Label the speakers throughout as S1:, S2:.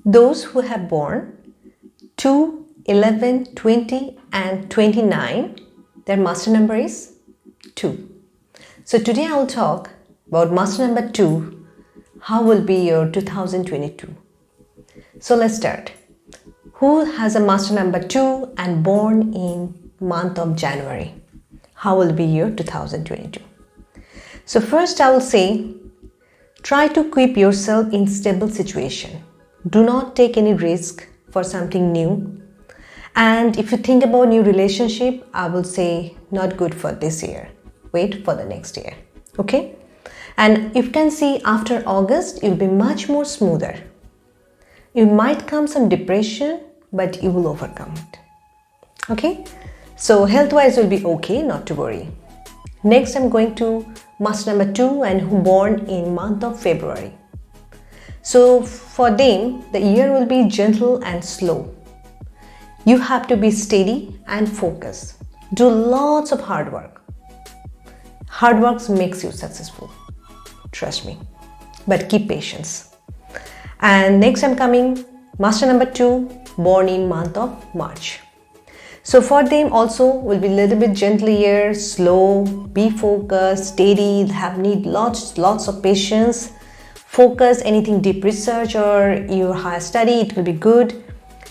S1: Those who have born 2, 11, 20 and 29, their master number is 2. So today I will talk about master number 2. How will be your 2022? So let's start. Who has a master number 2 and born in month of January? How will be your 2022? So first I will say, try to keep yourself in stable situation. Do not take any risk for something new. And if you think about new relationship, I will say not good for this year. Wait for the next year. Okay? And you can see after August, you'll be much more smoother. You might come some depression, but you will overcome it. Okay? So health-wise will be okay, not to worry. Next, I'm going to master number 2 and who born in month of February. So for them, the year will be gentle and slow. You have to be steady and focus. Do lots of hard work. Hard work makes you successful. Trust me. But keep patience. And next I'm coming, master number 2, born in month of March. So for them also will be a little bit gentle year, slow, be focused, steady, need lots of patience. Focus anything deep research or your higher study, it will be good.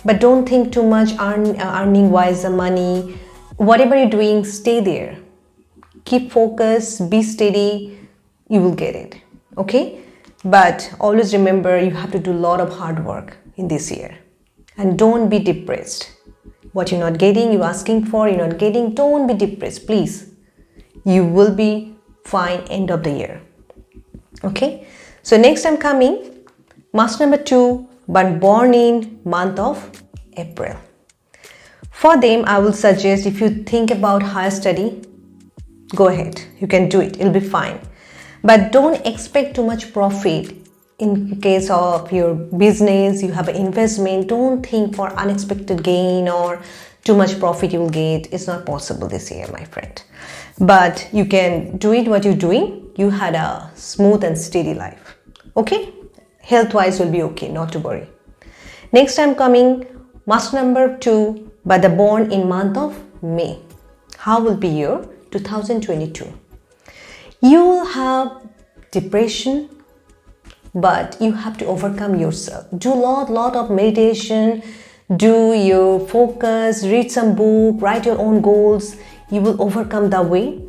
S1: But don't think too much earning wise the money. Whatever you're doing, stay there. Keep focus, be steady, you will get it. Okay? But always remember you have to do a lot of hard work in this year. And don't be depressed. What you're not getting, you're asking for, you're not getting, don't be depressed, please. You will be fine end of the year. Okay? So next I'm coming, master number 2, but born in month of April. For them, I will suggest if you think about higher study, go ahead. You can do it. It'll be fine. But don't expect too much profit in case of your business. You have an investment. Don't think for unexpected gain or too much profit you will get. It's not possible this year, my friend. But you can do it what you're doing. You had a smooth and steady life. Okay? Health-wise will be okay, not to worry. Next I'm coming, master number 2, but the born in month of May. How will be your 2022? You will have depression, but you have to overcome yourself. Do lot of meditation, do your focus, read some book, write your own goals. You will overcome that way.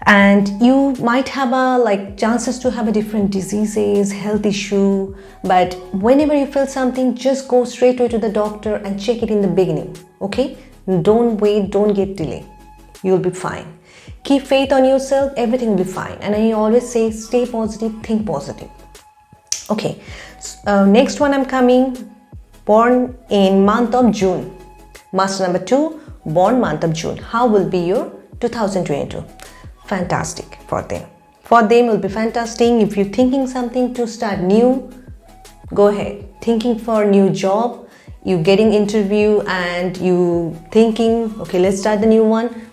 S1: And you might have chances to have a different diseases, health issue, but whenever you feel something, just go straight away to the doctor and check it in the beginning. Okay? Don't wait, don't get delay. You'll be fine. Keep faith on yourself, everything will be fine. And I always say, stay positive, think positive. Okay, next one I'm coming, born in month of June. Master number 2, born month of June. How will be your 2022? Fantastic for them. For them will be fantastic. If you're thinking something to start new, go ahead. Thinking for a new job, you getting interview and you thinking, okay, let's start the new one.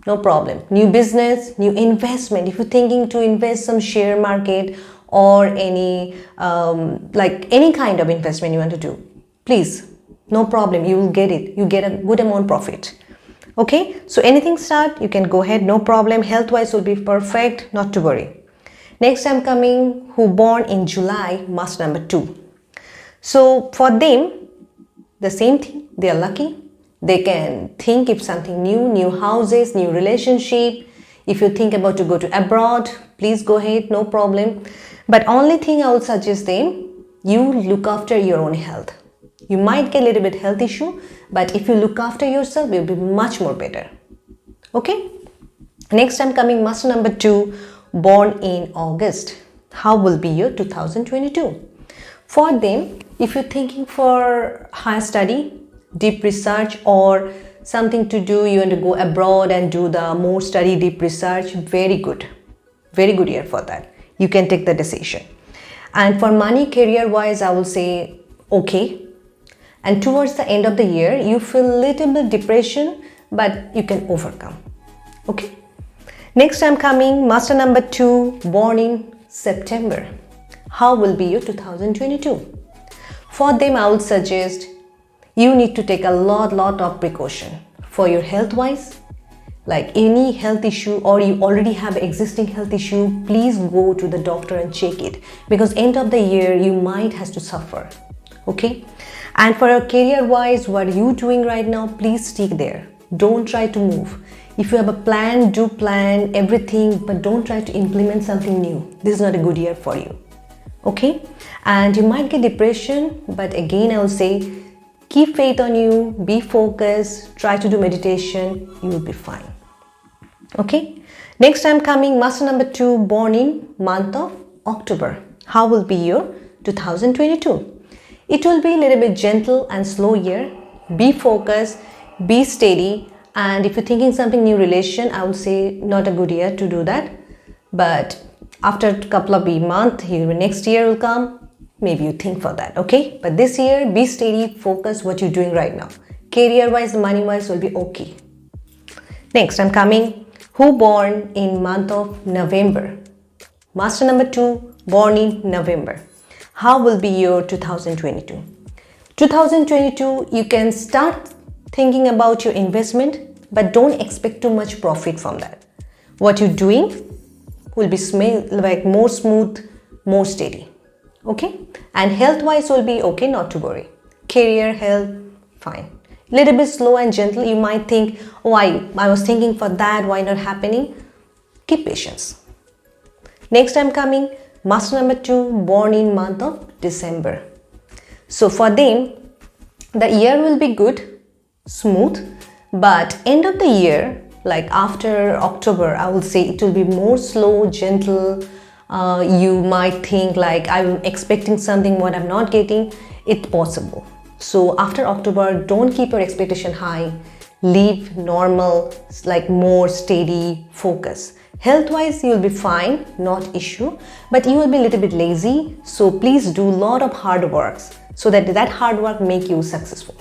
S1: No problem. New business, new investment. If you're thinking to invest some share market or any any kind of investment you want to do, please, no problem. You will get it. You get a good amount profit. Okay, so anything start, you can go ahead, no problem. Health-wise will be perfect, not to worry. Next I'm coming, who born in July, master number 2. So for them, the same thing, they are lucky. They can think if something new houses, new relationship. If you think about to go to abroad, please go ahead, no problem. But only thing I would suggest them, you look after your own health. You might get a little bit health issue, but if you look after yourself, you'll be much more better. Okay? Next I'm coming, master number 2, born in August. How will be your 2022? For them, if you're thinking for higher study, deep research or something to do, you want to go abroad and do the more study, deep research, very good year for that. You can take the decision. And for money, career wise, I will say okay. And towards the end of the year, you feel a little bit depression, but you can overcome. Okay. Next I'm coming, master number 2, born in September. How will be your 2022? For them, I would suggest you need to take a lot of precaution for your health wise. Like any health issue, or you already have existing health issue, please go to the doctor and check it, because end of the year you might have to suffer. Okay, and for your career wise, what are you doing right now? Please stick there. Don't try to move. If you have a plan, do plan everything, but don't try to implement something new. This is not a good year for you. Okay, and you might get depression, but again I will say keep faith on you, be focused, try to do meditation, you will be fine. Okay, next I'm coming master number 2, born in month of October. How will be your 2022? It will be a little bit gentle and slow year. Be focused, be steady, and if you're thinking something new relation, I would say not a good year to do that. But after a couple of months, next year will come, maybe you think for that. Okay, but this year be steady, focus what you're doing right now. Career wise, money wise will be okay. Next I'm coming who born in month of November. Master number 2, born in November. How will be your 2022? 2022, you can start thinking about your investment, but don't expect too much profit from that. What you're doing will be like more smooth, more steady. Okay, and health wise will be okay, not to worry. Career, health, fine. Little bit slow and gentle. You might think, oh, I was thinking for that, why not happening? Keep patience. Next I'm coming master number 2, born in month of December. So for them, the year will be good, smooth, but end of the year, like after October, I will say it will be more slow, gentle. You might think like I'm expecting something what I'm not getting. It's possible. So after October, don't keep your expectation high. Leave normal, like more steady focus. Health wise, you'll be fine, not issue, but you will be a little bit lazy. So please do a lot of hard works so that hard work make you successful.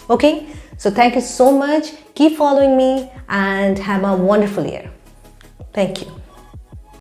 S1: Okay, so thank you so much. Keep following me and have a wonderful year. Thank you.